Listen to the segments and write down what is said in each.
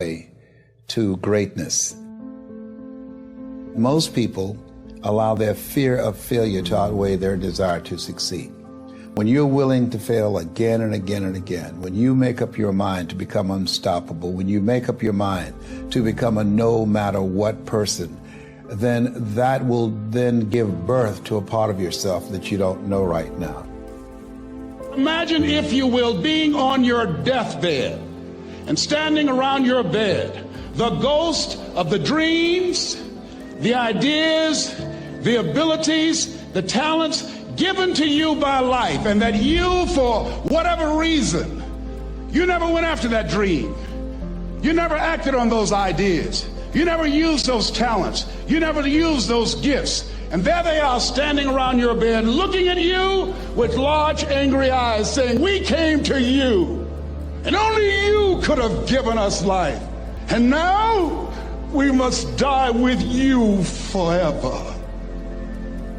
way to greatness. Most people allow their fear of failure to outweigh their desire to succeed. When you're willing to fail again and again and again, when you make up your mind to become unstoppable, when you make up your mind to become a no matter what person, then that will then give birth to a part of yourself that you don't know right now. Imagine, if you will, being on your deathbed and standing around your bed, the ghost of the dreams, the ideas, the abilities, the talents given to you by life, and that you, for whatever reason, you never went after that dream. You never acted on those ideas. You never used those talents. You never used those gifts. And there they are standing around your bed looking at you with large angry eyes saying, "We came to you, and only you could have given us life. And now we must die with you forever."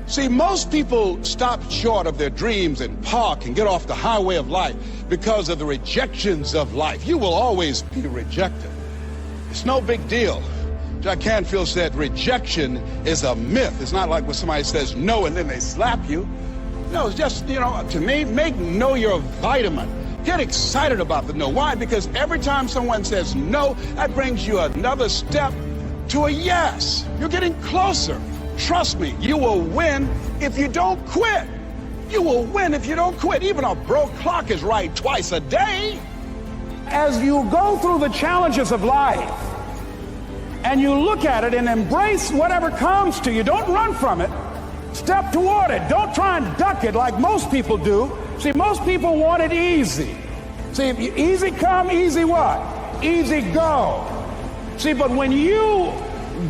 See, most people stop short of their dreams and park and get off the highway of life because of the rejections of life. You will always be rejected. It's no big deal. Jack Canfield said rejection is a myth. It's not like when somebody says no and then they slap you. No, it's just, to me, make no your vitamin. Get excited about the no. Why? Because every time someone says no, that brings you another step to a yes. You're getting closer. Trust me, you will win if you don't quit. You will win if you don't quit. Even a broke clock is right twice a day. As you go through the challenges of life and you look at it and embrace whatever comes to you, don't run from it. Step toward it. Don't try and duck it like most people do. See, most people want it easy. See, easy come, easy what? Easy go. See, but when you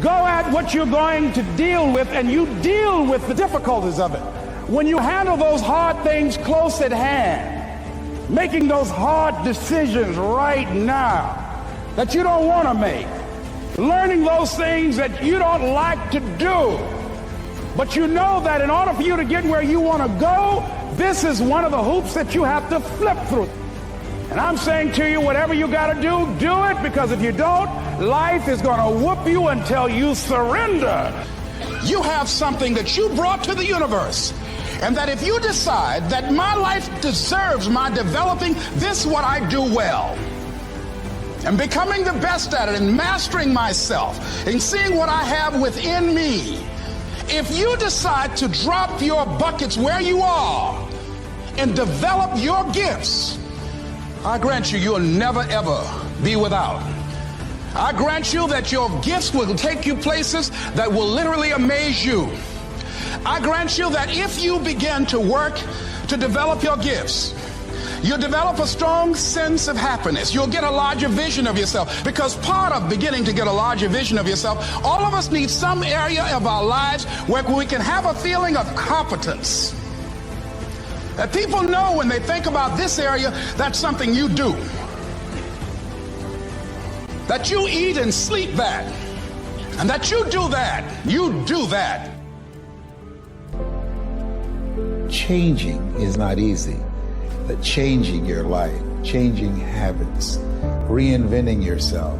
go at what you're going to deal with and you deal with the difficulties of it, when you handle those hard things close at hand, making those hard decisions right now that you don't want to make, learning those things that you don't like to do, but you know that in order for you to get where you want to go, this is one of the hoops that you have to flip through. And I'm saying to you, whatever you got to do, do it, because if you don't, life is going to whoop you until you surrender. You have something that you brought to the universe, and that if you decide that my life deserves my developing this, what I do well, and becoming the best at it, and mastering myself, and seeing what I have within me, if you decide to drop your buckets where you are and develop your gifts, I grant you, you'll never ever be without. I grant you that your gifts will take you places that will literally amaze you. I grant you that if you begin to work to develop your gifts, you'll develop a strong sense of happiness. You'll get a larger vision of yourself, because part of beginning to get a larger vision of yourself, all of us need some area of our lives where we can have a feeling of competence. That people know when they think about this area, that's something you do. That you eat and sleep that. And that you do that. You do that. Changing is not easy, but changing your life, changing habits, reinventing yourself,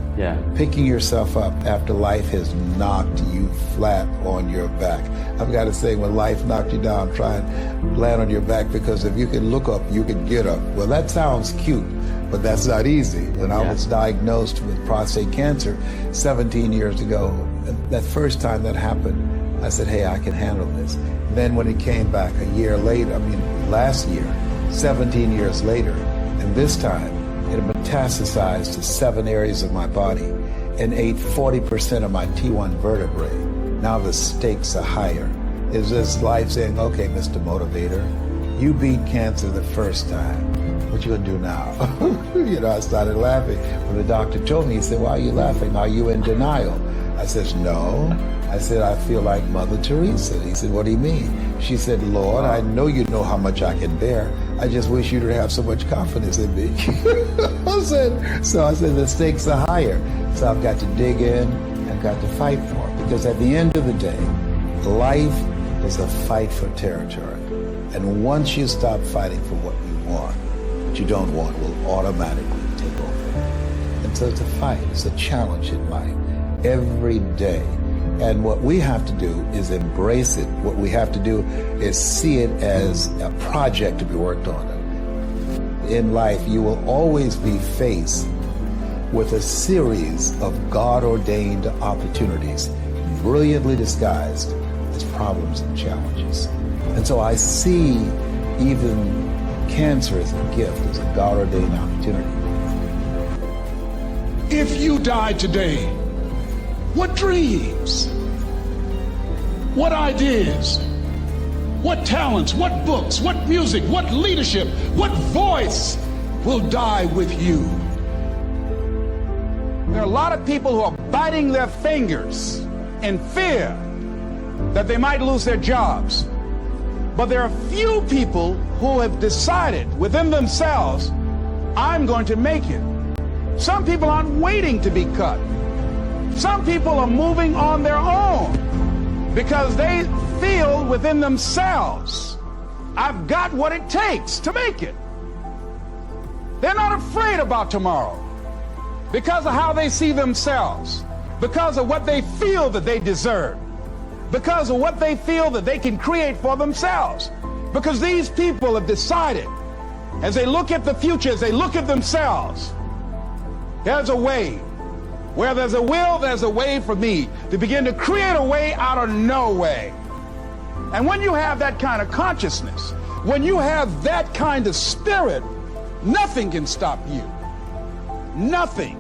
picking yourself up after life has knocked you flat on your back. I've got to say, when life knocked you down, try and land on your back, because if you can look up, you can get up. Well, that sounds cute, but that's not easy. When I was diagnosed with prostate cancer 17 years ago, that first time that happened, I said, hey, I can handle this. Then when it came back a year later, last year, 17 years later, and this time it metastasized to 7 areas of my body and ate 40% of my T1 vertebrae. Now the stakes are higher. It's just life saying, okay, Mr. Motivator, you beat cancer the first time. What you gonna do now? I started laughing. When the doctor told me, he said, why are you laughing? Are you in denial? I said, no. I said, I feel like Mother Teresa. He said, what do you mean? She said, Lord, I know you know how much I can bear. I just wish you didn't have so much confidence in me. I said, the stakes are higher. So I've got to dig in, I've got to fight for it. Because at the end of the day, life is a fight for territory. And once you stop fighting for what you want, what you don't want will automatically take over. And It's a fight. It's a challenge in life every day. And what we have to do is embrace it. What we have to do is see it as a project to be worked on. In life, you will always be faced with a series of God-ordained opportunities, brilliantly disguised as problems and challenges. And so I see even cancer as a gift, as a God-ordained opportunity. If you died today, what dreams, what ideas, what talents, what books, what music, what leadership, what voice will die with you? There are a lot of people who are biting their fingers in fear that they might lose their jobs. But there are few people who have decided within themselves, I'm going to make it. Some people aren't waiting to be cut. Some people are moving on their own because they feel within themselves, I've got what it takes to make it. They're not afraid about tomorrow because of how they see themselves, because of what they feel that they deserve, because of what they feel that they can create for themselves. Because these people have decided, as they look at the future, as they look at themselves, there's a way. Where there's a will, there's a way for me to begin to create a way out of no way. And when you have that kind of consciousness, when you have that kind of spirit, nothing can stop you. Nothing.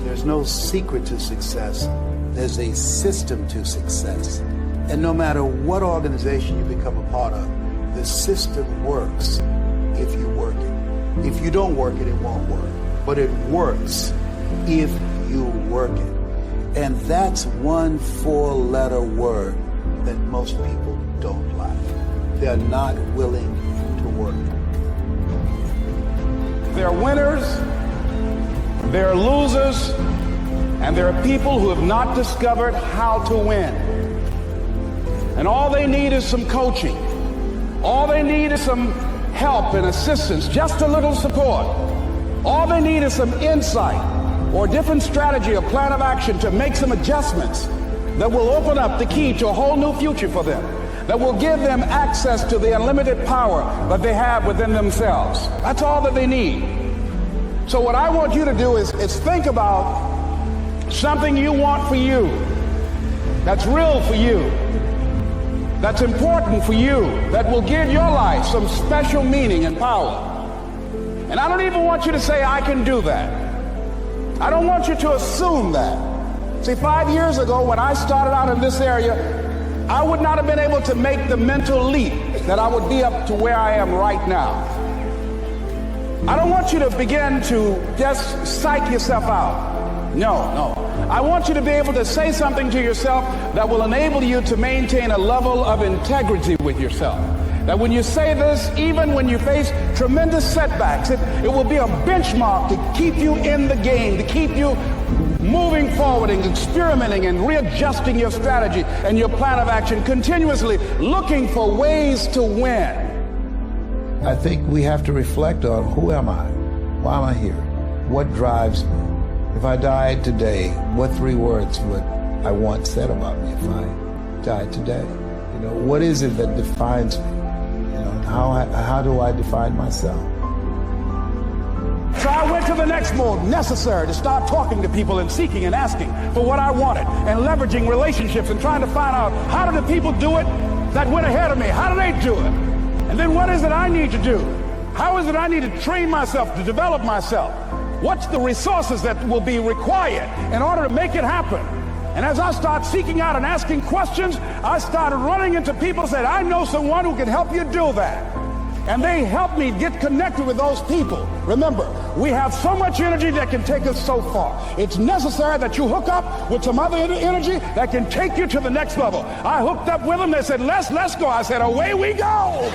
There's no secret to success. There's a system to success. And no matter what organization you become a part of, the system works if you work it. If you don't work it, it won't work. But it works if you work it. And that's one 4-letter word that most people don't like. They're not willing to work it. There are winners, there are losers, and there are people who have not discovered how to win. And all they need is some coaching. All they need is some help and assistance, just a little support. All they need is some insight or different strategy or plan of action to make some adjustments that will open up the key to a whole new future for them, that will give them access to the unlimited power that they have within themselves. That's all that they need. So what I want you to do is think about something you want for you, that's real for you, that's important for you, that will give your life some special meaning and power. And I don't even want you to say, I can do that. I don't want you to assume that. See, 5 years ago when I started out in this area, I would not have been able to make the mental leap that I would be up to where I am right now. I don't want you to begin to just psych yourself out. No. I want you to be able to say something to yourself that will enable you to maintain a level of integrity with yourself. That when you say this, even when you face tremendous setbacks, it will be a benchmark to keep you in the game, to keep you moving forward and experimenting and readjusting your strategy and your plan of action, continuously looking for ways to win. I think we have to reflect on, who am I? Why am I here? What drives me? If I died today, what 3 words would I want said about me if I died today? What is it that defines me? How do I define myself? So I went to the next mode necessary to start talking to people and seeking and asking for what I wanted and leveraging relationships and trying to find out, how do the people do it that went ahead of me? How do they do it? And then what is it I need to do? How is it I need to train myself, to develop myself? What's the resources that will be required in order to make it happen? And as I start seeking out and asking questions, I started running into people who said, I know someone who can help you do that. And they helped me get connected with those people. Remember, we have so much energy that can take us so far. It's necessary that you hook up with some other energy that can take you to the next level. I hooked up with them. They said, let's go. I said, away we go.